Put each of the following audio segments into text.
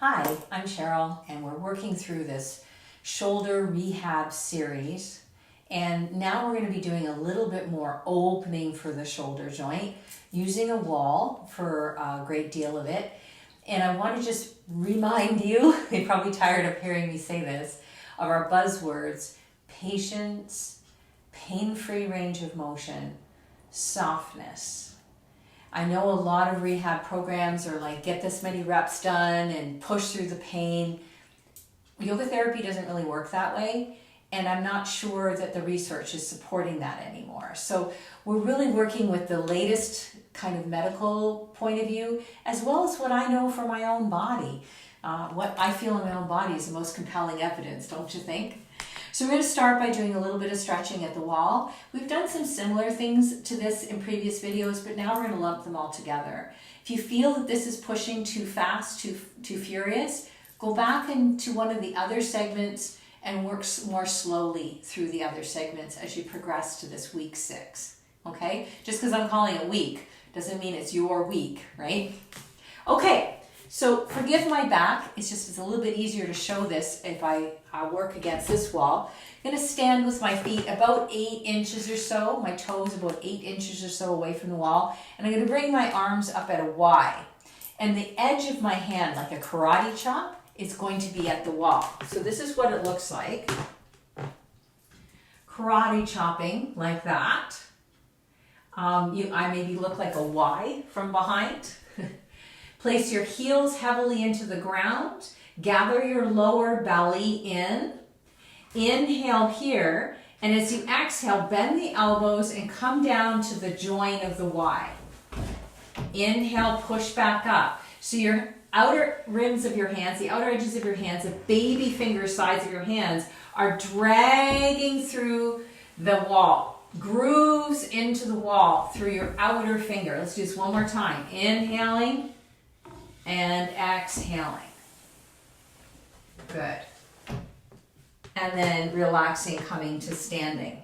Hi, I'm Cheryl, and we're working through this shoulder rehab series. And now we're going to be doing a little bit more opening for the shoulder joint, using a wall for a great deal of it. And I want to just remind you, you're probably tired of hearing me say this, of our buzzwords: patience, pain-free range of motion, softness. I know a lot of rehab programs are like, get this many reps done and push through the pain. Yoga therapy doesn't really work that way, and I'm not sure that the research is supporting that anymore. So we're really working with the latest kind of medical point of view, as well as what I know from my own body. What I feel in my own body is the most compelling evidence, don't you think? So we're going to start by doing a little bit of stretching at the wall. We've done some similar things to this in previous videos, but now we're going to lump them all together. If you feel that this is pushing too fast, too furious, go back into one of the other segments and work more slowly through the other segments as you progress to this week 6. Okay? Just because I'm calling it week doesn't mean it's your week, right? Okay. So forgive my back, it's a little bit easier to show this if I work against this wall. I'm going to stand with my feet about 8 inches or so, my toes about 8 inches or so away from the wall, and I'm going to bring my arms up at a Y. And the edge of my hand, like a karate chop, is going to be at the wall. So this is what it looks like. Karate chopping like that. I maybe look like a Y from behind. Place your heels heavily into the ground. Gather your lower belly in. Inhale here. And as you exhale, bend the elbows and come down to the joint of the Y. Inhale, push back up. So your outer rims of your hands, the outer edges of your hands, the baby finger sides of your hands are dragging through the wall. Grooves into the wall through your outer finger. Let's do this one more time. Inhaling and exhaling. Good. And then relaxing, coming to standing.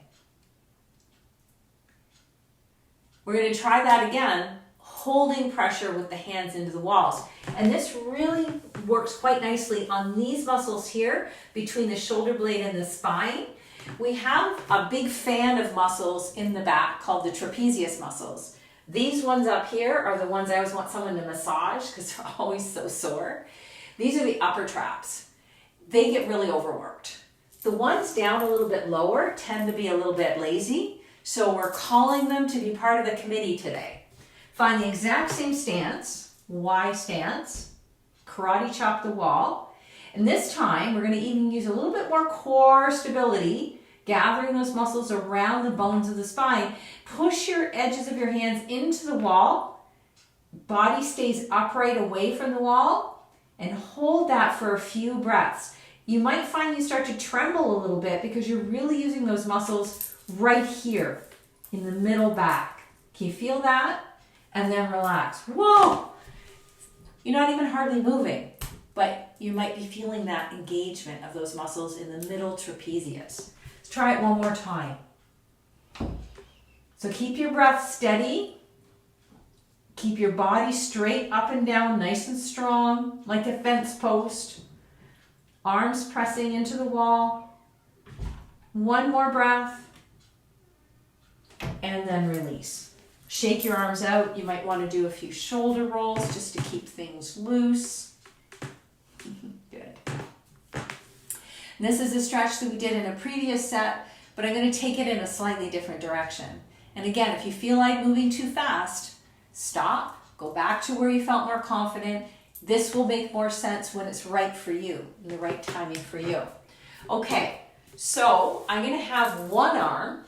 We're going to try that again, holding pressure with the hands into the walls. And this really works quite nicely on these muscles here, between the shoulder blade and the spine. We have a big fan of muscles in the back called the trapezius muscles. These ones up here are the ones I always want someone to massage because they're always so sore. These are the upper traps. They get really overworked. The ones down a little bit lower tend to be a little bit lazy, so we're calling them to be part of the committee today. Find the exact same stance, Y stance, karate chop the wall, and this time we're going to even use a little bit more core stability, gathering those muscles around the bones of the spine. Push your edges of your hands into the wall. Body stays upright away from the wall, and hold that for a few breaths. You might find you start to tremble a little bit because you're really using those muscles right here in the middle back. Can you feel that? And then relax. Whoa! You're not even hardly moving, but you might be feeling that engagement of those muscles in the middle trapezius. Let's try it one more time. So keep your breath steady. Keep your body straight up and down, nice and strong, like a fence post. Arms pressing into the wall. One more breath. And then release. Shake your arms out. You might want to do a few shoulder rolls just to keep things loose. Good. And this is a stretch that we did in a previous set, but I'm going to take it in a slightly different direction. And again, if you feel like moving too fast, stop, go back to where you felt more confident. This will make more sense when it's right for you, the right timing for you. Okay, so I'm going to have one arm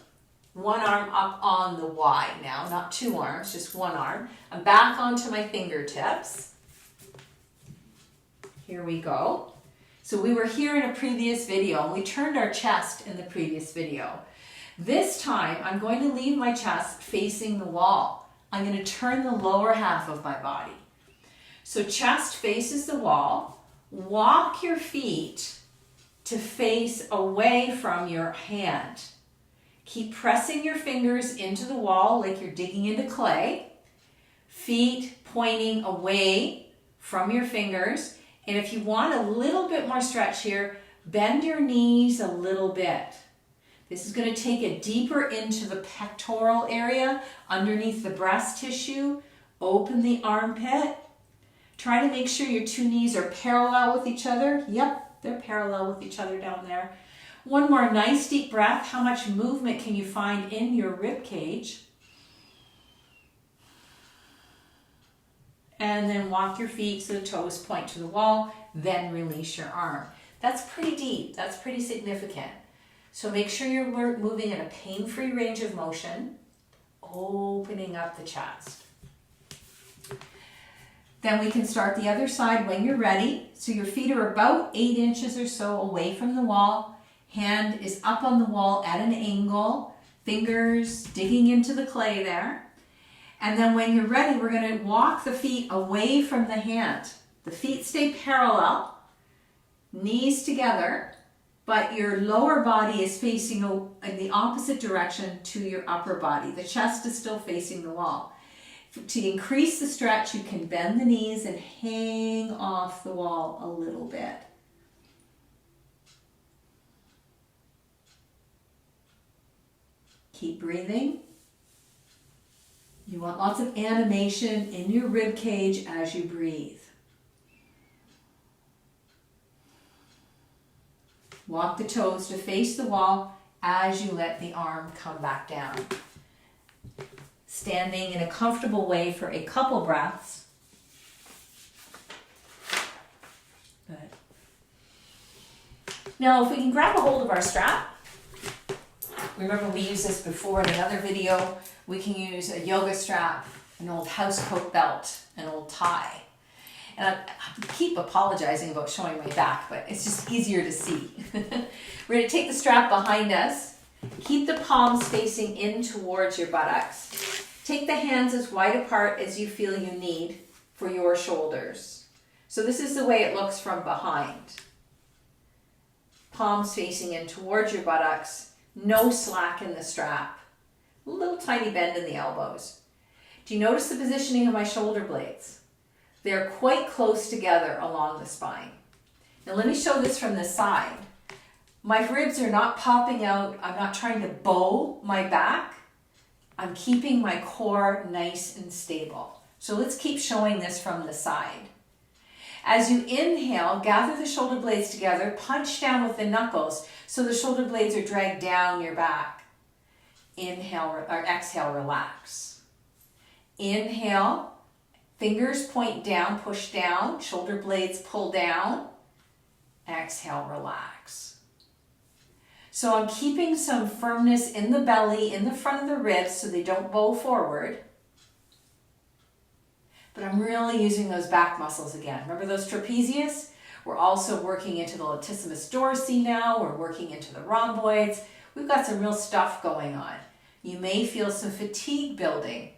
up on the Y now, not 2 arms, just 1 arm. I'm back onto my fingertips. Here we go. So we were here in a previous video, and we turned our chest in the previous video. This time, I'm going to leave my chest facing the wall. I'm going to turn the lower half of my body. So chest faces the wall. Walk your feet to face away from your hand. Keep pressing your fingers into the wall like you're digging into clay. Feet pointing away from your fingers, And if you want a little bit more stretch here, bend your knees a little bit. This is going to take it deeper into the pectoral area, underneath the breast tissue. Open the armpit. Try to make sure your two knees are parallel with each other. Yep, they're parallel with each other down there. One more nice deep breath. How much movement can you find in your rib cage? And then walk your feet so the toes point to the wall, then release your arm. That's pretty deep, that's pretty significant. So make sure you're moving in a pain-free range of motion, opening up the chest. Then we can start the other side when you're ready. So your feet are about 8 inches or so away from the wall. Hand is up on the wall at an angle, fingers digging into the clay there. And then when you're ready, we're going to walk the feet away from the hand. The feet stay parallel, knees together, but your lower body is facing in the opposite direction to your upper body. The chest is still facing the wall. To increase the stretch, you can bend the knees and hang off the wall a little bit. Keep breathing. You want lots of animation in your rib cage as you breathe. Walk the toes to face the wall as you let the arm come back down. Standing in a comfortable way for a couple breaths. Good. Now, if we can grab a hold of our strap, remember we used this before in another video. We can use a yoga strap, an old house coat belt, an old tie. And I keep apologizing about showing my back, but it's just easier to see. We're going to take the strap behind us. Keep the palms facing in towards your buttocks. Take the hands as wide apart as you feel you need for your shoulders. So this is the way it looks from behind. Palms facing in towards your buttocks. No slack in the strap. A little tiny bend in the elbows. Do you notice the positioning of my shoulder blades? They're quite close together along the spine. Now let me show this from the side. My ribs are not popping out. I'm not trying to bow my back. I'm keeping my core nice and stable. So let's keep showing this from the side. As you inhale, gather the shoulder blades together, punch down with the knuckles so the shoulder blades are dragged down your back. Inhale or exhale, relax. Inhale, fingers point down, push down, shoulder blades pull down. Exhale, relax. So I'm keeping some firmness in the belly, in the front of the ribs so they don't bow forward. But I'm really using those back muscles again. Remember those trapezius? We're also working into the latissimus dorsi now. We're working into the rhomboids. We've got some real stuff going on. You may feel some fatigue building.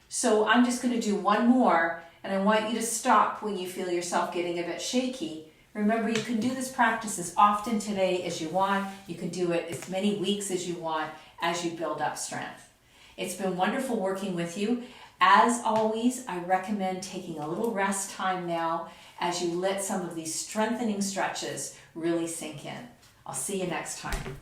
So I'm just going to do one more, and I want you to stop when you feel yourself getting a bit shaky. Remember, you can do this practice as often today as you want. You can do it as many weeks as you want as you build up strength. It's been wonderful working with you. As always, I recommend taking a little rest time now as you let some of these strengthening stretches really sink in. I'll see you next time.